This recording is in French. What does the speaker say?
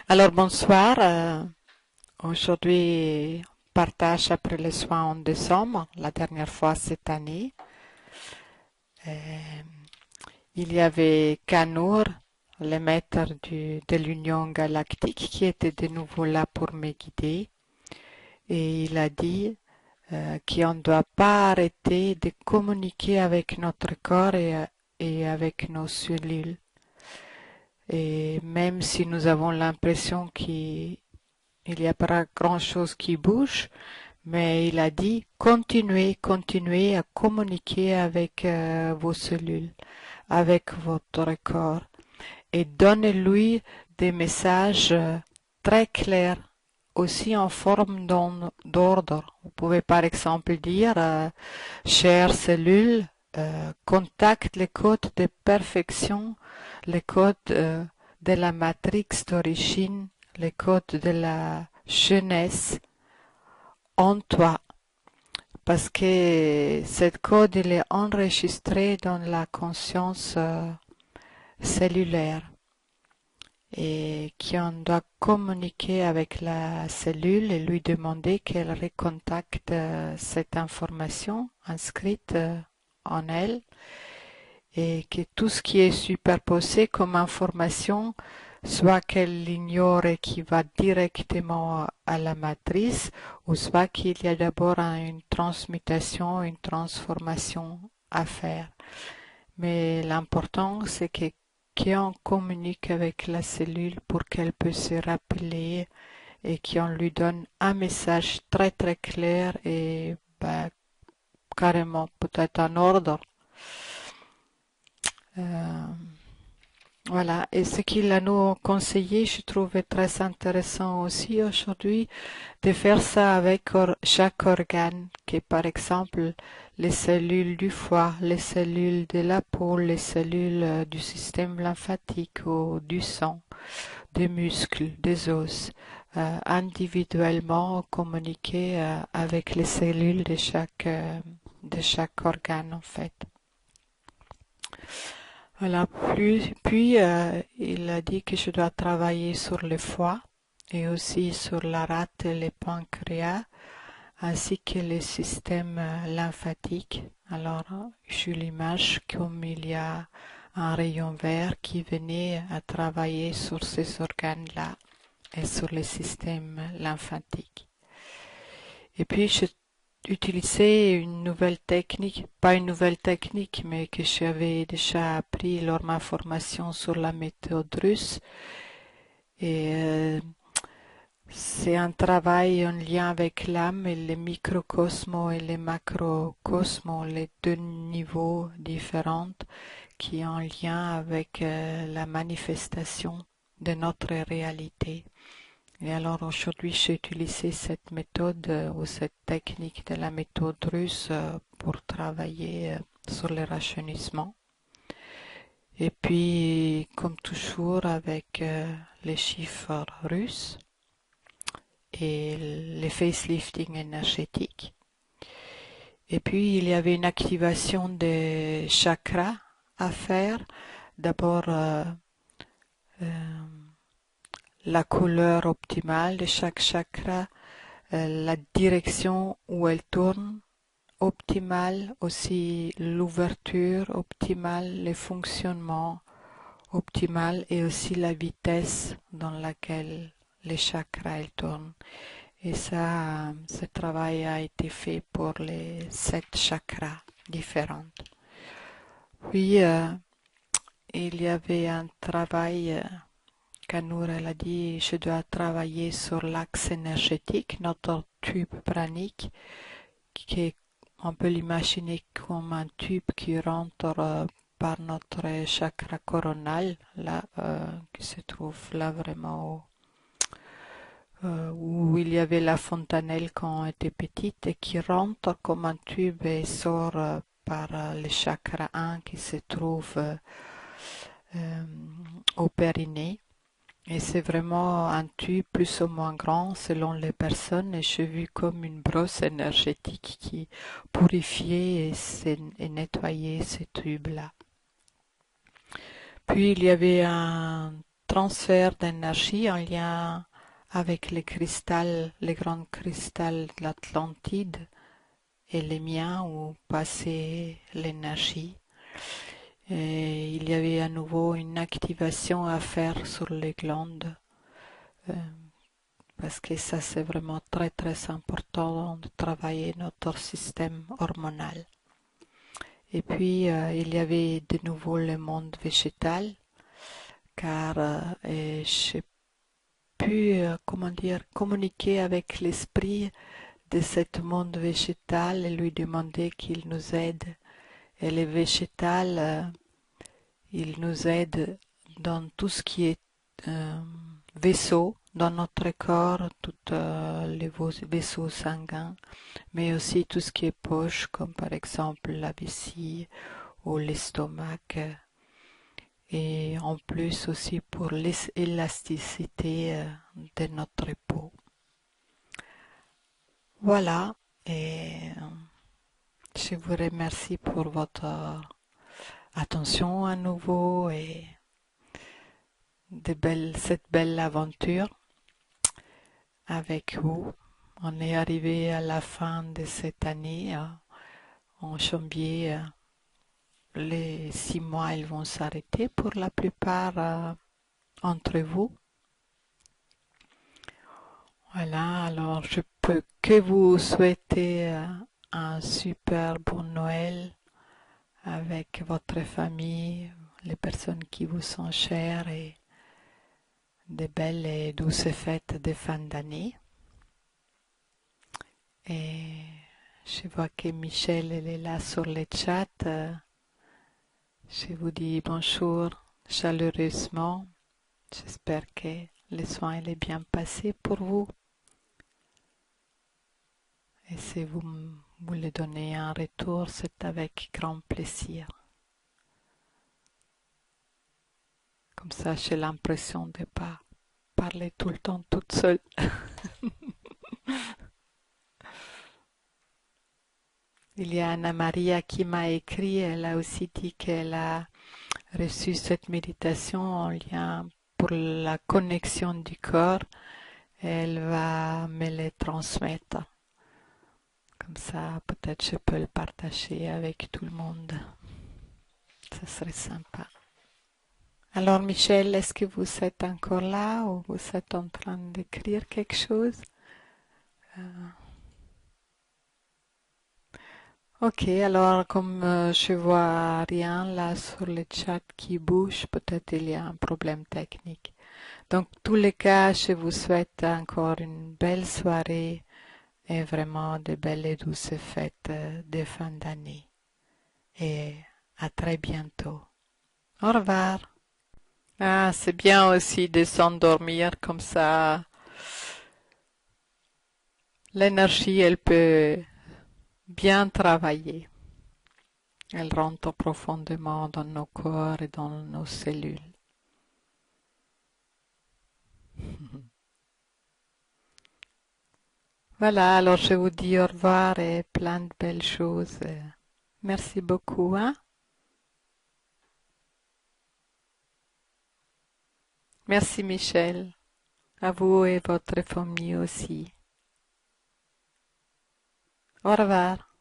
Alors bonsoir, aujourd'hui partage après les soins en décembre, la dernière fois cette année. Euh, il y avait Kanour, le maître de l'Union galactique, qui était de nouveau là pour me guider. Et il a dit qu'on ne doit pas arrêter de communiquer avec notre corps et avec nos cellules. Et même si nous avons l'impression qu'il n'y a pas grand-chose qui bouge, mais il a dit continuez, continuez à communiquer avec vos cellules, avec votre corps et donnez-lui des messages très clairs, aussi en forme d'ordre. Vous pouvez par exemple dire chères cellules, contacte les codes de perfection, les codes de la matrix d'origine, les codes de la jeunesse en toi, parce que cette code il est enregistré dans la conscience cellulaire et qu'on doit communiquer avec la cellule et lui demander qu'elle recontacte cette information inscrite en elle et que tout ce qui est superposé comme information soit qu'elle l'ignore et qui va directement à la matrice, ou soit qu'il y a d'abord une transmutation, une transformation à faire. Mais l'important, c'est que qu'on communique avec la cellule pour qu'elle puisse se rappeler et qu'on lui donne un message très très clair et carrément peut-être en ordre. Euh, Voilà, et ce qu'il a nous conseillé, je trouvais très intéressant aussi aujourd'hui, de faire ça avec chaque organe, que par exemple les cellules du foie, les cellules de la peau, les cellules du système lymphatique ou du sang, des muscles, des os, individuellement communiquer avec les cellules de chaque organe en fait. Voilà, puis il a dit que je dois travailler sur le foie et aussi sur la rate et le pancréas, ainsi que le système lymphatique. Alors, je l'image comme il y a un rayon vert qui venait à travailler sur ces organes-là et sur le système lymphatique. Et puis, j'ai utilisé une nouvelle technique, pas une nouvelle technique, mais que j'avais déjà appris lors de ma formation sur la méthode russe. Et c'est un travail en lien avec l'âme et les microcosmos et les macrocosmos, les deux niveaux différents qui ont en lien avec la manifestation de notre réalité. Et alors aujourd'hui, j'ai utilisé cette méthode ou cette technique de la méthode russe pour travailler sur le rajeunissement. Et puis, comme toujours, avec les chiffres russes et les facelifting énergétiques. Et puis, il y avait une activation des chakras à faire. D'abord, la couleur optimale de chaque chakra, la direction où elle tourne optimale, aussi l'ouverture optimale, le fonctionnement optimal et aussi la vitesse dans laquelle les chakras elles tournent. Et ça, ce travail a été fait pour les 7 chakras différents. Puis, il y avait un travail Kanour, elle a dit, je dois travailler sur l'axe énergétique, notre tube pranique, on peut l'imaginer comme un tube qui rentre par notre chakra coronal, là, qui se trouve là vraiment où il y avait la fontanelle quand on était petite et qui rentre comme un tube et sort par le chakra 1 qui se trouve au périnée. Et c'est vraiment un tube plus ou moins grand selon les personnes et j'ai vu comme une brosse énergétique qui purifiait et nettoyait ces tubes-là. Puis il y avait un transfert d'énergie en lien avec les cristals, les grands cristals de l'Atlantide et les miens où passait l'énergie. Et il y avait à nouveau une activation à faire sur les glandes, euh, parce que ça c'est vraiment très très important de travailler notre système hormonal. Et puis il y avait de nouveau le monde végétal, car j'ai pu, comment dire, communiquer avec l'esprit de ce monde végétal et lui demander qu'il nous aide. Et le végétal, il nous aide dans tout ce qui est vaisseau dans notre corps, tous les vaisseaux sanguins, mais aussi tout ce qui est poche, comme par exemple la vessie ou l'estomac, et en plus aussi pour l'élasticité de notre peau. Voilà, et je vous remercie pour votre attention à nouveau et cette belle aventure avec vous. On est arrivé à la fin de cette année. En janvier, les 6 mois ils vont s'arrêter pour la plupart entre vous. Voilà, alors je peux que vous souhaiter un super bon Noël avec votre famille, les personnes qui vous sont chères et de belles et douces fêtes de fin d'année. Et je vois que Michel elle est là sur le chat. Je vous dis bonjour chaleureusement. J'espère que le soin est bien passé pour vous. Et si vous voulez donner un retour, c'est avec grand plaisir. Comme ça, j'ai l'impression de ne pas parler tout le temps toute seule. Il y a Anna Maria qui m'a écrit, elle a aussi dit qu'elle a reçu cette méditation en lien pour la connexion du corps. Elle va me le transmettre. Comme ça, peut-être je peux le partager avec tout le monde. Ça serait sympa. Alors Michel, est-ce que vous êtes encore là ou vous êtes en train d'écrire quelque chose? Ok, alors comme je vois rien là sur le chat qui bouge, peut-être il y a un problème technique. Donc, tous les cas, je vous souhaite encore une belle soirée et vraiment de belles et douces fêtes de fin d'année. Et à très bientôt. Au revoir. Ah, c'est bien aussi de s'endormir comme ça. L'énergie, elle peut bien travailler. Elle rentre profondément dans nos corps et dans nos cellules. Voilà, alors je vous dis au revoir et plein de belles choses. Merci beaucoup, hein? Merci Michel. À vous et votre famille aussi. Au revoir.